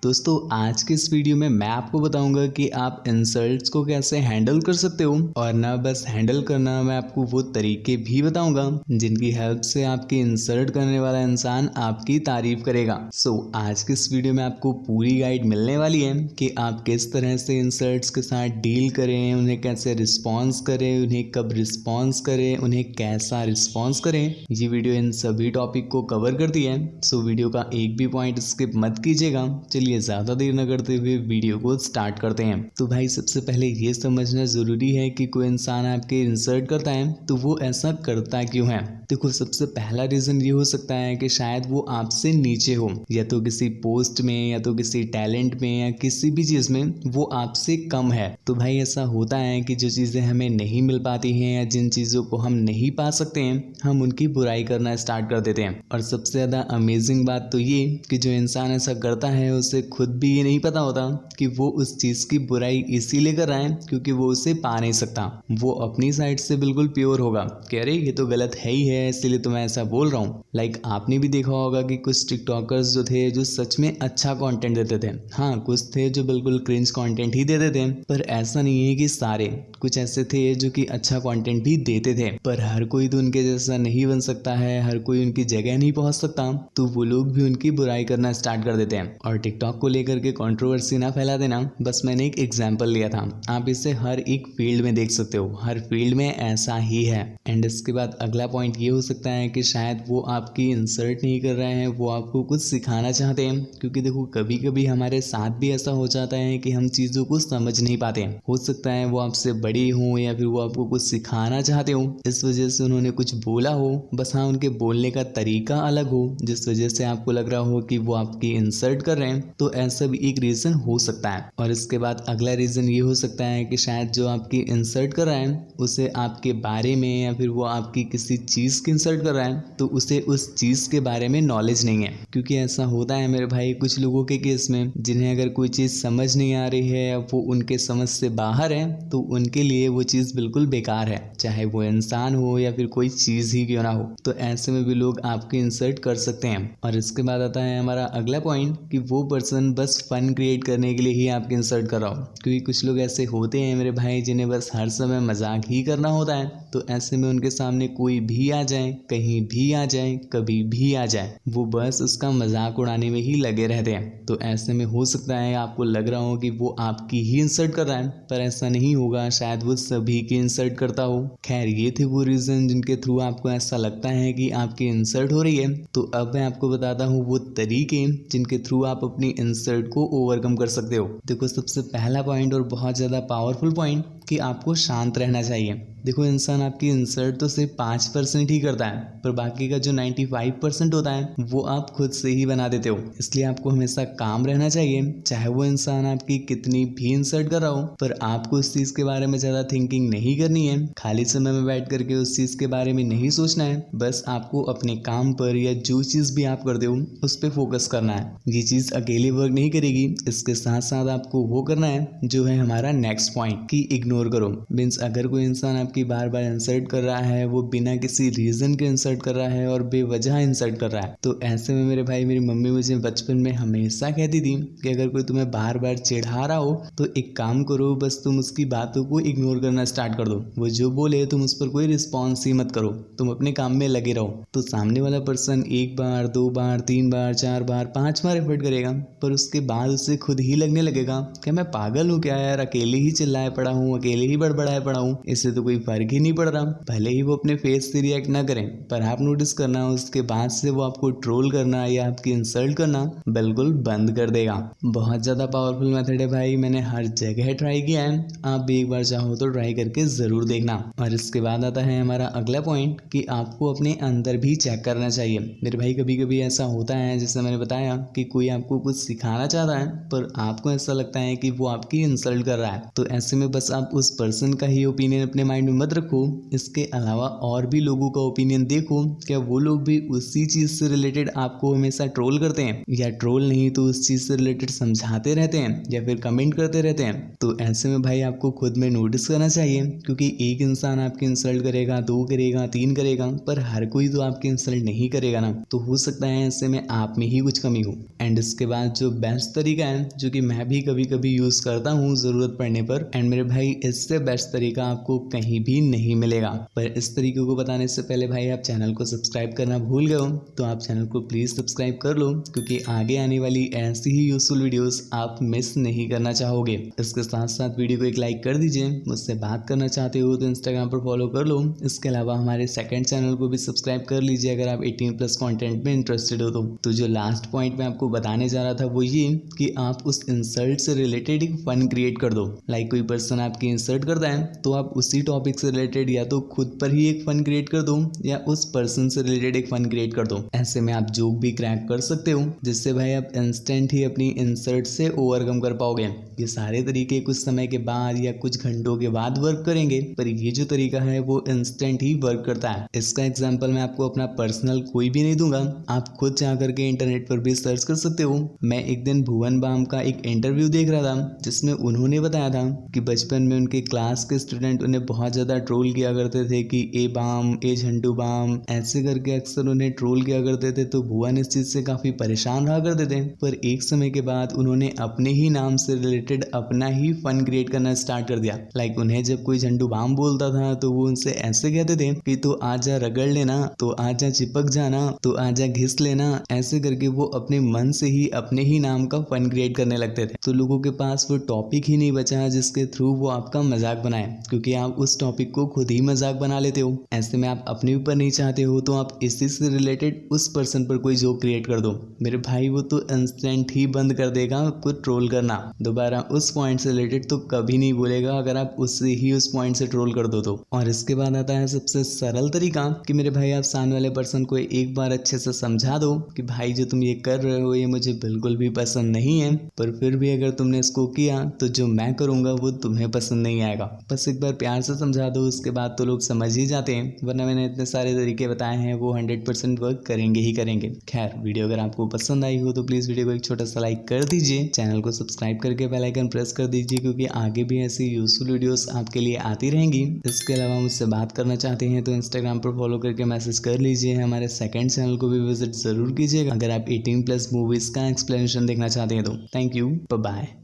दोस्तों आज के इस वीडियो में मैं आपको बताऊंगा कि आप इंसल्ट्स को कैसे हैंडल कर सकते हो और ना बस हैंडल करना, मैं आपको वो तरीके भी बताऊंगा जिनकी हेल्प से आपकी इंसल्ट करने वाला इंसान आपकी तारीफ करेगा। आज के इस वीडियो में आपको पूरी गाइड मिलने वाली है कि आप किस तरह से इंसल्ट्स के साथ डील करें, उन्हें कैसे रिस्पॉन्स करें, उन्हें कब रिस्पॉन्स करें, उन्हें कैसा रिस्पॉन्स करें। ये वीडियो इन सभी टॉपिक को कवर करती है। वीडियो का एक भी पॉइंट स्किप मत कीजिएगा। चलिए ज्यादा देर न करते हुए वीडियो को स्टार्ट करते हैं। तो भाई सबसे पहले ये समझना जरूरी है कि कोई इंसान आपके इंसल्ट करता है तो वो ऐसा करता क्यों है। देखो, सबसे पहला रीजन ये हो सकता है कि शायद वो आपसे नीचे हो, या तो किसी पोस्ट में, या तो किसी टैलेंट में, या किसी भी चीज में वो आपसे कम है। तो भाई ऐसा होता है कि जो चीजें हमें नहीं मिल पाती हैं या जिन चीजों को हम नहीं पा सकते हैं, हम उनकी बुराई करना स्टार्ट कर देते हैं। और सबसे ज्यादा अमेजिंग बात तो ये कि जो इंसान ऐसा करता है उसे खुद भी ये नहीं पता होता कि वो उस चीज की बुराई इसीलिए कर रहा है क्योंकि वो उसे पा नहीं सकता। वो अपनी साइड से बिल्कुल प्योर होगा कि अरे ये तो गलत है ही है, इसलिए तो मैं ऐसा बोल रहा हूँ। आपने भी देखा होगा कि कुछ टिकटॉकर्स जो थे जो सच में अच्छा कंटेंट देते थे। हाँ, कुछ थे जो बिल्कुल क्रिंज कंटेंट ही देते थे, पर ऐसा नहीं है कि सारे। कुछ ऐसे थे जो कि अच्छा कंटेंट भी देते थे, पर हर कोई तो उनके जैसा नहीं बन सकता है, हर कोई उनकी जगह नहीं पहुंच सकता, तो वो लोग भी उनकी बुराई करना स्टार्ट कर देते हैं। और टिकटॉक को लेकर के कंट्रोवर्सी ना फैला देना, बस मैंने एक एग्जांपल लिया था। आप इसे हर एक फील्ड में देख सकते हो, हर फील्ड में ऐसा ही है। एंड इसके बाद अगला पॉइंट ये हो सकता है कि शायद वो आपकी इंसल्ट नहीं कर रहे हैं, वो आपको कुछ सिखाना चाहते हैं। क्योंकि देखो, कभी कभी हमारे साथ भी ऐसा हो जाता है कि हम चीजों को समझ नहीं पाते। हो सकता है वो आपसे बड़ी हो या फिर वो आपको कुछ सिखाना चाहते हो, इस वजह से उन्होंने कुछ बोला हो। बस हाँ, उनके बोलने का तरीका अलग हो, जिस वजह से आपको लग रहा हो कि वो आपकी इंसल्ट कर रहे हैं। तो ऐसा भी एक रीजन हो सकता है। और इसके बाद अगला रीजन ये हो सकता है कि शायद जो आपकी इंसल्ट कर रहा है उसे आपके बारे में, या फिर वो आपकी किसी चीज की इंसल्ट कर रहा है तो उसे उस चीज के बारे में नॉलेज नहीं है। क्योंकि ऐसा होता है मेरे भाई कुछ लोगों के केस में, जिन्हें अगर कोई चीज समझ नहीं आ रही है या वो उनके समझ से बाहर है, तो उनके लिए वो चीज बिल्कुल बेकार है, चाहे वो इंसान हो या फिर कोई चीज ही क्यों ना हो। तो ऐसे में भी लोग आपकी इंसल्ट कर सकते हैं। और इसके बाद आता है हमारा अगला पॉइंट कि वो पर्सन बस फन क्रिएट करने के लिए ही आपकी इंसल्ट कर रहा हो। क्योंकि कुछ लोग ऐसे होते हैं मेरे भाई जिन्हें बस हर समय मजाक ही करना होता है। तो ऐसे में उनके सामने कोई भी आ जाए, कहीं भी आ जाए, कभी भी आ जाए, वो बस उसका मजाक उड़ाने में ही लगे रहते हैं। तो ऐसे में हो सकता है आपको लग रहा हो कि वो आपकी ही इंसल्ट कर रहा है, पर ऐसा नहीं होगा, शायद वो सभी की इंसल्ट करता हो। खैर, ये थे वो रीजन जिनके थ्रू आपको ऐसा लगता है कि आपकी इंसल्ट हो रही है। तो अब मैं आपको बताता हूँ वो तरीके जिनके थ्रू आप अपनी इंसल्ट को ओवरकम कर सकते हो। देखो, सबसे पहला पॉइंट और बहुत ज्यादा पावरफुल पॉइंट कि आपको शांत रहना चाहिए। देखो, इंसान आपकी इंसल्ट तो सिर्फ 5% ही करता है, पर बाकी का जो 95% होता है वो आप खुद से ही बना देते हो। इसलिए आपको हमेशा काम रहना चाहिए, चाहे वो इंसान आपकी कितनी भी इंसल्ट कर रहा हो। पर आपको उस चीज के बारे में ज्यादा थिंकिंग नहीं करनी है, खाली समय में बैठ करके उस चीज के बारे में नहीं सोचना है। बस आपको अपने काम पर या जो चीज भी आप करते हो उस पर फोकस करना है। ये चीज अकेले वर्क नहीं करेगी, इसके साथ साथ आपको वो करना है जो है हमारा नेक्स्ट पॉइंट कि इग्नोर करो। मीन्स अगर कोई इंसान आपकी बार बार इंसल्ट कर रहा है, वो बिना किसी रीजन के इंसल्ट कर रहा है और बेवजह इंसल्ट कर रहा है, तो ऐसे में मेरे भाई, मेरी मम्मी मुझे बचपन में हमेशा कहती थी कि अगर कोई तुम्हें बार बार चिढ़ा रहा हो तो एक काम करो, बस तुम उसकी बातों को इग्नोर करना स्टार्ट कर दो। वो जो बोले तुम उस पर कोई रिस्पॉन्स ही मत करो, तुम अपने काम में लगे रहो। तो सामने वाला पर्सन 1 बार, 2 बार, 3 बार, 4 बार, 5 बार एफर्ट करेगा, पर उसके बाद उसे खुद ही लगने लगेगा कि मैं पागल हूँ क्या यार, अकेले ही चिल्लाए पड़ा हूँ, अकेले ही बड़बड़ाए पड़ा हूँ, इससे तो कोई फर्क ही नहीं पड़ रहा। भले ही वो अपने फेस से रिएक्ट ना करें, पर आप नोटिस करना उसके बाद से वो आपको ट्रोल करना या आपकी इंसल्ट करना बिल्कुल बंद कर देगा। बहुत ज्यादा पावरफुल मेथड है भाई, मैंने हर जगह ट्राई किया है, आप भी एक बार चाहो तो ट्राई करके जरूर देखना। और इसके बाद आता है हमारा अगला पॉइंट कि आपको अपने अंदर भी चेक करना चाहिए। मेरे भाई, कभी कभी ऐसा होता है जैसे मैंने बताया कि कोई आपको कुछ सिखाना चाहता है, पर आपको ऐसा लगता है कि वो आपकी इंसल्ट कर रहा है। तो ऐसे में बस आप उस पर्सन का ही ओपिनियन अपने माइंड माइंड में मत रखो, इसके अलावा और भी लोगों का ओपिनियन देखो, क्या वो लोग भी उसी चीज़ से रिलेटेड आपको हमेशा ट्रोल करते हैं, या ट्रोल नहीं तो उस चीज़ से रिलेटेड समझाते रहते हैं या फिर कमेंट करते रहते हैं। तो ऐसे में भाई आपको खुद में नोटिस करना चाहिए, क्योंकि एक इंसान आपकी इंसल्ट करेगा, 2 करेगा, 3 करेगा, पर हर कोई तो आपकी इंसल्ट नहीं करेगा ना। तो हो सकता है ऐसे में आप में ही कुछ कमी हो। एंड इसके बाद जो बेस्ट तरीका है, जो कि मैं भी कभी कभी यूज़ करता हूँ ज़रूरत पड़ने पर, एंड मेरे भाई इससे बेस्ट तरीका आपको कहीं भी नहीं मिलेगा। पर इस तरीके को बताने से पहले भाई आप चैनल को सब्सक्राइब करना भूल गए हो तो आप चैनल को प्लीज़ सब्सक्राइब कर लो, क्योंकि आगे आने वाली ऐसी ही यूजफुल वीडियोस आप मिस नहीं करना चाहोगे। इसके साथ साथ वीडियो को एक लाइक कर दीजिए। मुझसे बात करना चाहते हो तो इंस्टाग्राम पर फॉलो कर लो। इसके अलावा हमारे सेकंड चैनल को भी सब्सक्राइब कर लीजिए अगर आप 18+ कंटेंट में इंटरेस्टेड हो तो जो लास्ट पॉइंट मैं आपको बताने जा रहा था वो ये कि आप उस इंसल्ट से रिलेटेड एक फन क्रिएट कर दो। लाइक कोई पर्सन आपकी इंसल्ट करता है तो आप उसी टॉपिक से रिलेटेड या तो खुद पर ही एक फन क्रिएट कर दो या उस पर्सन से रिलेटेड एक फन क्रिएट कर दो। ऐसे में आप जोक भी क्रैक कर सकते हो, जिससे भाई आप इंस्टेंट ही अपनी इंसल्ट से ओवरकम कर पाओगे। ये सारे तरीके कुछ समय के बाद या कुछ घंटों के बाद वर्क करेंगे, पर ये जो तरीका है वो इंस्टेंट ही वर्क करता है। इसका एग्जांपल मैं आपको अपना पर्सनल कोई भी नहीं दूंगा, आप खुद जा करके इंटरनेट पर भी सर्च कर सकते हो। मैं एक दिन भुवन बाम का एक इंटरव्यू देख रहा था, जिसमें उन्होंने बताया था कि बचपन में उनके क्लास के स्टूडेंट उन्हें बहुत ज़्यादा ट्रोल किया करते थे कि ए बाम, ए झंडू बाम, ऐसे करके अक्सर उन्हें ट्रोल किया करते थे। तो भुवन इस चीज़ से काफ़ी परेशान रहा करते थे, पर एक समय के बाद उन्होंने अपने ही नाम से रिलेटेड अपना ही फन क्रिएट करना स्टार्ट कर दिया। लाइक उन्हें जब कोई झंडू बाम बोलता था तो वो उनसे ऐसे कहते थे कि तो आजा रगड़ लेना, तो आजा चिपक जाना, तो आजा घिस लेना। ऐसे करके वो अपने मन से ही अपने ही नाम का फन क्रिएट करने लगते थे। तो लोगों के पास वो टॉपिक ही नहीं बचा जिसके थ्रू वो आपका मजाक बनाए, क्योंकि आप उस टॉपिक को खुद ही मजाक बना लेते हो। ऐसे में आप अपने ऊपर नहीं चाहते हो तो आप इसी से रिलेटेड उस पर्सन पर कोई जोक क्रिएट कर दो। मेरे भाई वो तो इंस्टेंट ही बंद कर देगा आपको ट्रोल करना। दोबारा उस पॉइंट से रिलेटेड तो कभी नहीं बोलेगा अगर आप उससे ही उस पॉइंट से ट्रोल कर दो तो। और इसके बाद आता है सबसे सरल तरीका कि मेरे भाई आप सामने वाले पर्सन को एक बार अच्छे से समझा दो कि भाई जो तुम ये कर रहे हो ये मुझे बिल्कुल भी पसंद नहीं है, पर फिर भी अगर तुमने इसको किया तो जो मैं करूंगा वो तुम्हें पसंद नहीं आएगा। बस एक बार प्यार से समझा दो, उसके बाद तो लोग समझ ही जाते हैं, वरना मैंने इतने सारे तरीके बताए हैं वो 100% वर्क करेंगे ही करेंगे। खैर, वीडियो अगर आपको पसंद आई हो तो प्लीज़ वीडियो को एक छोटा सा लाइक कर दीजिए, चैनल को सब्सक्राइब करके बेल आइकन प्रेस कर दीजिए, क्योंकि आगे भी ऐसी यूजफुल वीडियोस आपके लिए आती रहेंगी। इसके अलावा मुझसे बात करना चाहते हैं तो इंस्टाग्राम पर फॉलो करके मैसेज कर लीजिए। हमारे सेकंड चैनल को भी विजिट जरूर कीजिएगा अगर आप 18+ मूवीज़ का एक्सप्लेनेशन देखना चाहते हैं तो। Thank you, bye bye.